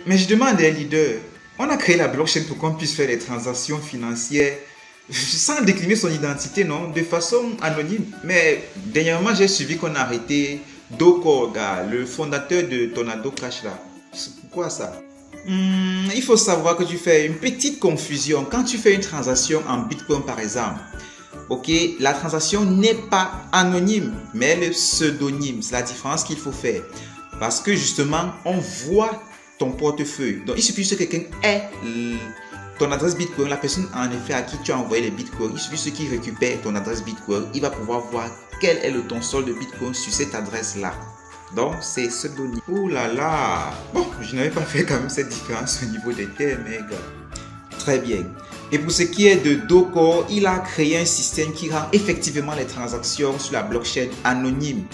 Mais je demande à un leader, on a créé la blockchain pour qu'on puisse faire des transactions financières sans décliner son identité, non, de façon anonyme. Mais dernièrement, j'ai suivi qu'on a arrêté Do Korga, le fondateur de Tornado Cash là. Pourquoi ça? Il faut savoir que tu fais une petite confusion. Quand tu fais une transaction en Bitcoin par exemple, ok, la transaction n'est pas anonyme, mais elle est pseudonyme. C'est la différence qu'il faut faire. Parce que justement, on voit ton portefeuille. Donc, il suffit que quelqu'un ait ton adresse Bitcoin, la personne en effet à qui tu as envoyé les Bitcoins, il suffit qu'il récupère ton adresse Bitcoin, il va pouvoir voir quel est ton solde de Bitcoin sur cette adresse-là. Donc, c'est pseudonyme. Ouh là là. Bon, je n'avais pas fait quand même cette différence au niveau des termes, mais gars. Très bien. Et pour ce qui est de Docore, il a créé un système qui rend effectivement les transactions sur la blockchain anonymes.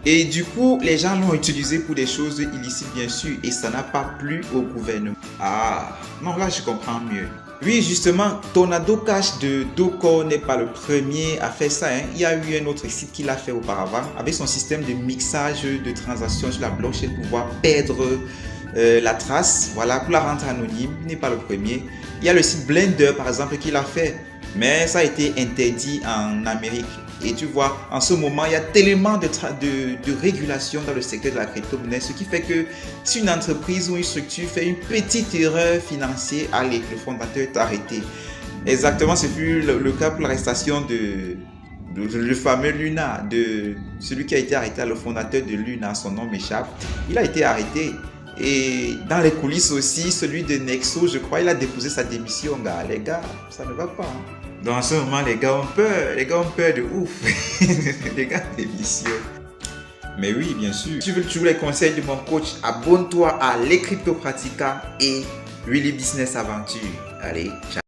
Et du coup, les gens l'ont utilisé pour des choses illicites, bien sûr, et ça n'a pas plu au gouvernement. Ah, non, là, je comprends mieux. Oui, justement, Tornado Cash de Docore n'est pas le premier à faire ça. Il y a eu un autre site qui l'a fait auparavant, avec son système de mixage de transactions sur la blockchain pour pouvoir perdre la trace, voilà, pour la rendre anonyme. Il n'est pas le premier. Il y a le site Blender, par exemple, qui l'a fait, mais ça a été interdit en Amérique. Et tu vois, en ce moment, il y a tellement de régulation dans le secteur de la crypto-monnaie, ce qui fait que si une entreprise ou une structure fait une petite erreur financière, allez, le fondateur est arrêté. Exactement, ce fut le cas pour l'arrestation le fameux Luna, de celui qui a été arrêté, le fondateur de Luna, son nom m'échappe. Il a été arrêté. Et dans les coulisses aussi, celui de Nexo, je crois, il a déposé sa démission, gars. Les gars, ça ne va pas. Dans ce moment, les gars ont peur. Les gars ont peur de ouf. Les gars démissionnent. Mais oui, bien sûr. Si tu veux toujours les conseils de mon coach, abonne-toi à Les Crypto Pratica et Really Business Aventure. Allez, ciao.